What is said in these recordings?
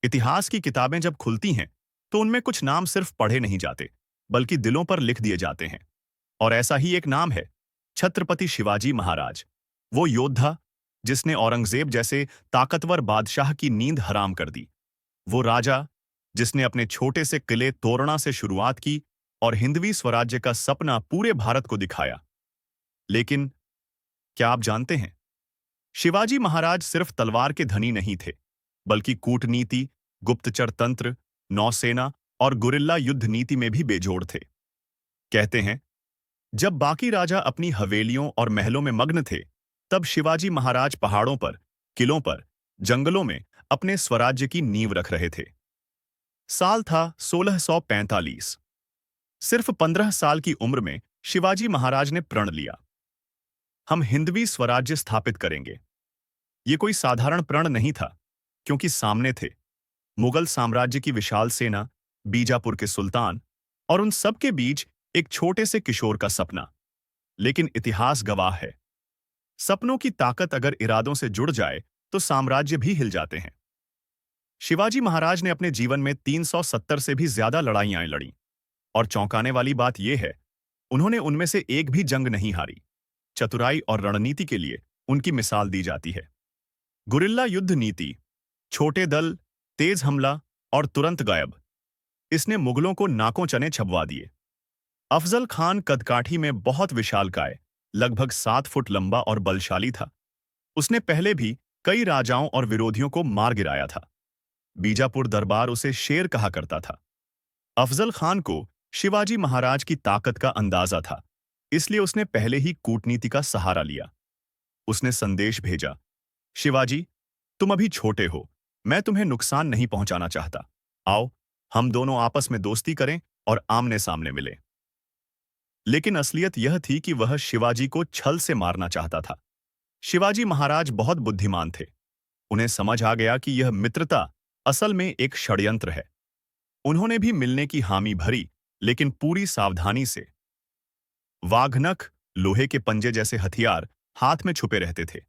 इतिहास की किताबें जब खुलती हैं, तो उनमें कुछ नाम सिर्फ पढ़े नहीं जाते, बल्कि दिलों पर लिख दिए जाते हैं। और ऐसा ही एक नाम है, छत्रपति शिवाजी महाराज। वो योद्धा जिसने औरंगजेब जैसे ताकतवर बादशाह की नींद हराम कर दी। वो राजा जिसने अपने छोटे से किले तोरणा से शुरुआत की और हिंदवी स्वराज्य का सपना पूरे भारत को दिखाया। लेकिन क्या आप जानते हैं, शिवाजी महाराज सिर्फ तलवार के धनी नहीं थे, बल्कि कूटनीति, गुप्तचर तंत्र, नौसेना और गुरिल्ला युद्ध नीति में भी बेजोड़ थे। कहते हैं, जब बाकी राजा अपनी हवेलियों और महलों में मग्न थे, तब शिवाजी महाराज पहाड़ों पर, किलों पर, जंगलों में अपने स्वराज्य की नींव रख रहे थे। साल था 1645। सिर्फ 15 साल की उम्र में शिवाजी महाराज ने प्रण लिया, हम हिंदवी स्वराज्य स्थापित करेंगे। ये कोई साधारण प्रण नहीं था, क्योंकि सामने थे मुगल साम्राज्य की विशाल सेना, बीजापुर के सुल्तान और उन सब के बीच एक छोटे से किशोर का सपना। लेकिन इतिहास गवाह है, सपनों की ताकत अगर इरादों से जुड़ जाए तो साम्राज्य भी हिल जाते हैं। शिवाजी महाराज ने अपने जीवन में 370 से भी ज्यादा लड़ाइयां लड़ी, और चौंकाने वाली बात यह है, उन्होंने उनमें से एक भी जंग नहीं हारी। चतुराई और रणनीति के लिए उनकी मिसाल दी जाती है। गुरिल्ला युद्ध नीति, छोटे दल, तेज हमला और तुरंत गायब, इसने मुगलों को नाकों चने छपवा दिए। अफजल खान कदकाठी में बहुत विशालकाय, लगभग 7 फुट लंबा और बलशाली था। उसने पहले भी कई राजाओं और विरोधियों को मार गिराया था। बीजापुर दरबार उसे शेर कहा करता था। अफजल खान को शिवाजी महाराज की ताकत का अंदाजा था, इसलिए उसने पहले ही कूटनीति का सहारा लिया। उसने संदेश भेजा, शिवाजी, तुम अभी छोटे हो, मैं तुम्हें नुकसान नहीं पहुंचाना चाहता। आओ, हम दोनों आपस में दोस्ती करें और आमने सामने मिलें। लेकिन असलियत यह थी कि वह शिवाजी को छल से मारना चाहता था। शिवाजी महाराज बहुत बुद्धिमान थे। उन्हें समझ आ गया कि यह मित्रता असल में एक षड्यंत्र है। उन्होंने भी मिलने की हामी भरी, लेकिन पूरी सावधानी से। वाघनख, लोहे के पंजे जैसे हथियार हाथ में छुपे रहते थे।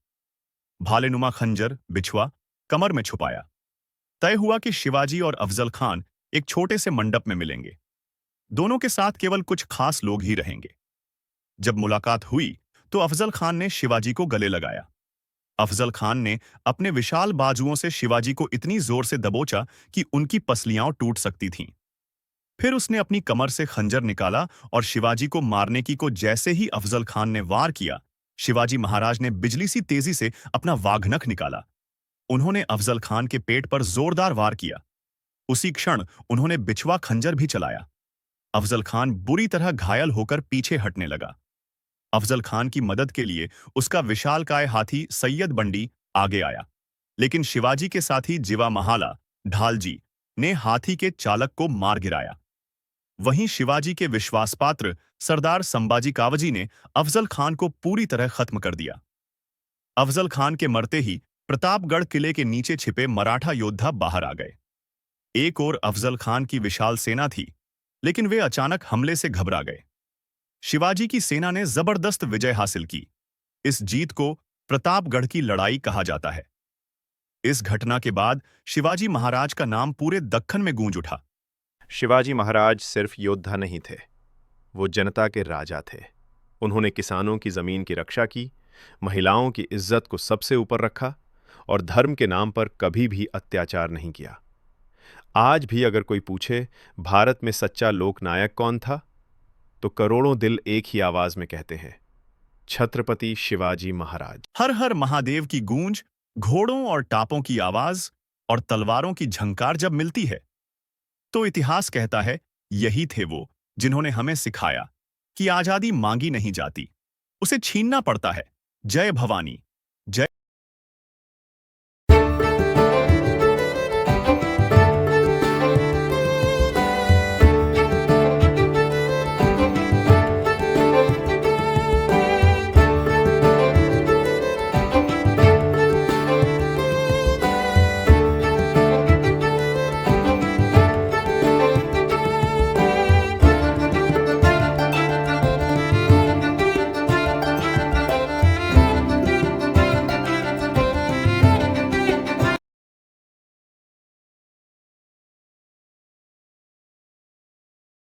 भालेनुमा खंजर, बिछुआ कमर में छुपाया। तय हुआ कि शिवाजी और अफजल खान एक छोटे से मंडप में मिलेंगे। दोनों के साथ केवल कुछ खास लोग ही रहेंगे। जब मुलाकात हुई तो अफजल खान ने शिवाजी को गले लगाया। अफजल खान ने अपने विशाल बाजुओं से शिवाजी को इतनी जोर से दबोचा कि उनकी पसलियां टूट सकती थीं। फिर उसने अपनी कमर से खंजर निकाला और शिवाजी को मारने की को जैसे ही अफजल खान ने वार किया, शिवाजी महाराज ने बिजली सी तेजी से अपना वाघनख निकाला। उन्होंने अफजल खान के पेट पर जोरदार वार किया। उसी क्षण उन्होंने बिछवा खंजर भी चलाया। अफजल खान बुरी तरह घायल होकर पीछे हटने लगा। अफजल खान की मदद के लिए उसका विशालकाय हाथी सैयद बंडी आगे आया, लेकिन शिवाजी के साथी जिवा महाला, ढालजी ने हाथी के चालक को मार गिराया। वहीं शिवाजी के विश्वासपात्र सरदार संभाजी कावजी ने अफजल खान को पूरी तरह खत्म कर दिया। अफजल खान के मरते ही प्रतापगढ़ किले के नीचे छिपे मराठा योद्धा बाहर आ गए। एक ओर अफजल खान की विशाल सेना थी, लेकिन वे अचानक हमले से घबरा गए। शिवाजी की सेना ने जबरदस्त विजय हासिल की। इस जीत को प्रतापगढ़ की लड़ाई कहा जाता है। इस घटना के बाद शिवाजी महाराज का नाम पूरे दक्खन में गूंज उठा। शिवाजी महाराज सिर्फ योद्धा नहीं थे, वो जनता के राजा थे। उन्होंने किसानों की जमीन की रक्षा की, महिलाओं की इज्जत को सबसे ऊपर रखा और धर्म के नाम पर कभी भी अत्याचार नहीं किया। आज भी अगर कोई पूछे भारत में सच्चा लोकनायक कौन था, तो करोड़ों दिल एक ही आवाज में कहते हैं, छत्रपति शिवाजी महाराज। हर हर महादेव की गूंज, घोड़ों और टापों की आवाज और तलवारों की झंकार जब मिलती है, तो इतिहास कहता है, यही थे वो जिन्होंने हमें सिखाया कि आजादी मांगी नहीं जाती, उसे छीनना पड़ता है। जय भवानी।